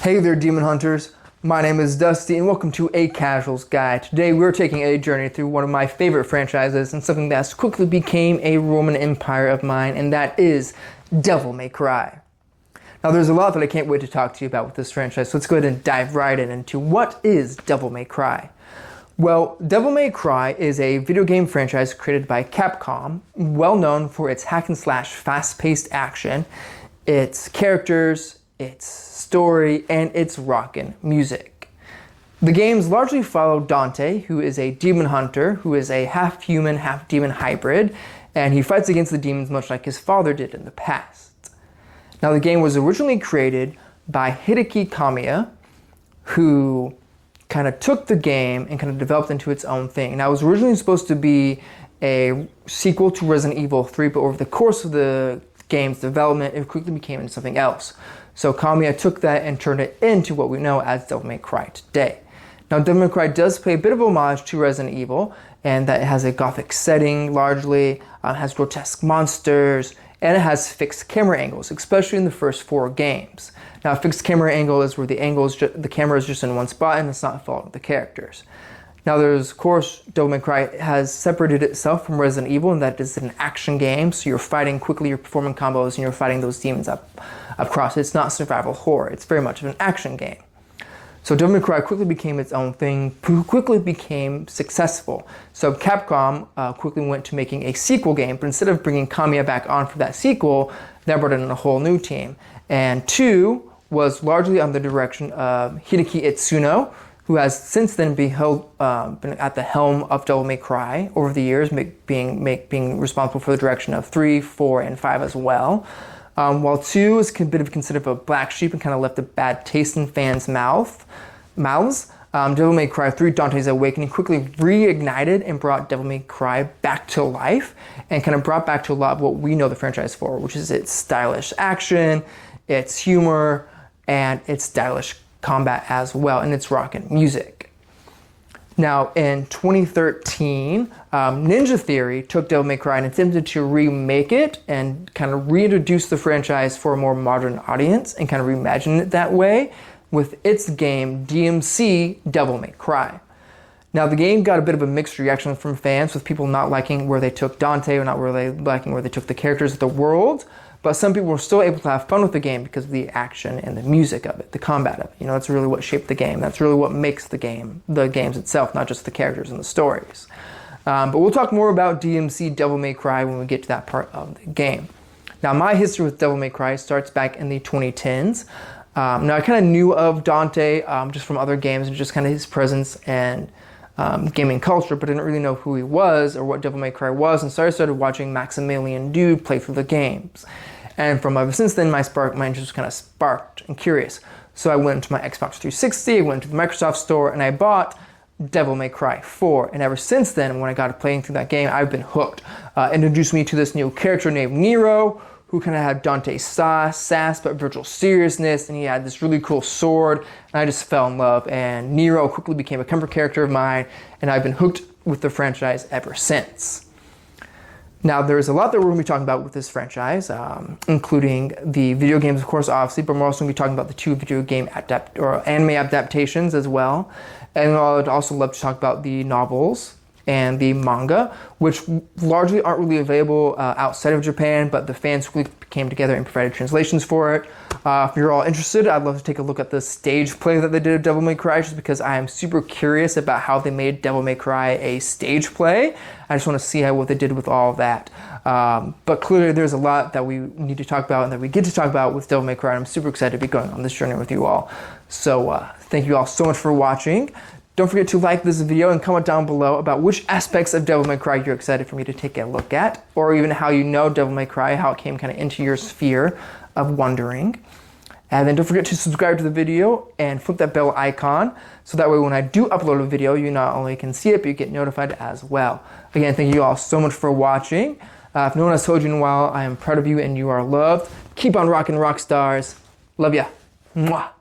Hey there, Demon Hunters. My name is Dusty, and welcome to A Casual's Guide. Today, we're taking a journey through one of my favorite franchises and something that's quickly became a Roman empire of mine, and that is Devil May Cry. Now, there's a lot that I can't wait to talk to you about with this franchise, so let's go ahead and dive right into what is Devil May Cry. Well, Devil May Cry is a video game franchise created by Capcom, well known for its hack and slash fast-paced action, its characters, its story, and its rockin' music. The games largely follow Dante, who is a demon hunter, who is a half-human, half-demon hybrid, and he fights against the demons much like his father did in the past. Now, the game was originally created by Hideki Kamiya, who kind of took the game and kind of developed into its own thing. Now, it was originally supposed to be a sequel to Resident Evil 3, but over the course of the game's development, it quickly became into something else. So Kamiya took that and turned it into what we know as Devil May Cry today. Now, Devil May Cry does pay a bit of homage to Resident Evil, and that it has a gothic setting largely, has grotesque monsters, and it has fixed camera angles, especially in the first 4 games. Now, a fixed camera angle is where the camera is just in one spot and it's not following the characters. Now, of course, Devil May Cry has separated itself from Resident Evil in that it is an action game, so you're fighting quickly, you're performing combos, and you're fighting those demons up across. It's not survival horror, it's very much of an action game. So Devil May Cry quickly became its own thing, quickly became successful. So Capcom quickly went to making a sequel game, but instead of bringing Kamiya back on for that sequel, they brought in a whole new team. And 2 was largely under the direction of Hideki Itsuno, who has since then been at the helm of Devil May Cry over the years, being responsible for the direction of 3, 4, and 5 as well. While 2 is a bit of considered a black sheep and kind of left a bad taste in fans' mouths, Devil May Cry 3, Dante's Awakening, quickly reignited and brought Devil May Cry back to life and kind of brought back to a lot of what we know the franchise for, which is its stylish action, its humor, and its stylish combat as well, and its rockin' music. Now, in 2013, Ninja Theory took Devil May Cry and attempted to remake it and kind of reintroduce the franchise for a more modern audience and kind of reimagine it that way with its game DMC Devil May Cry. Now, the game got a bit of a mixed reaction from fans, with people not liking where they took Dante or not really liking where they took the characters of the world. But some people were still able to have fun with the game because of the action and the music of it, the combat of it. You know, that's really what shaped the game. That's really what makes the games itself, not just the characters and the stories. But we'll talk more about DMC Devil May Cry when we get to that part of the game. Now, my history with Devil May Cry starts back in the 2010s. Now, I kind of knew of Dante just from other games and just kind of his presence and gaming culture, but I didn't really know who he was or what Devil May Cry was, and so I started watching Maximilian Dood play through the games. And from ever since then, my interest was kind of sparked and curious. So I went to my Xbox 360, I went to the Microsoft Store, and I bought Devil May Cry 4. And ever since then, when I got to playing through that game, I've been hooked. Introduced me to this new character named Nero, who kind of had Dante's sass, but Virgil's seriousness, and he had this really cool sword, and I just fell in love. And Nero quickly became a comfort character of mine, and I've been hooked with the franchise ever since. Now, there's a lot that we're going to be talking about with this franchise, including the video games, of course, obviously, but we're also going to be talking about the 2 video game anime adaptations as well. And I'd also love to talk about the novels and the manga, which largely aren't really available outside of Japan, but the fans quickly came together and provided translations for it. If you're all interested, I'd love to take a look at the stage play that they did of Devil May Cry, just because I am super curious about how they made Devil May Cry a stage play. I just want to see what they did with all of that. But clearly there's a lot that we need to talk about and that we get to talk about with Devil May Cry, and I'm super excited to be going on this journey with you all. So thank you all so much for watching. Don't forget to like this video and comment down below about which aspects of Devil May Cry you're excited for me to take a look at, or even how you know Devil May Cry, how it came kind of into your sphere of wondering. And then don't forget to subscribe to the video and flip that bell icon, so that way when I do upload a video, you not only can see it, but you get notified as well. Again, thank you all so much for watching. If no one has told you in a while, I am proud of you and you are loved. Keep on rocking, rock stars. Love ya. Mwah.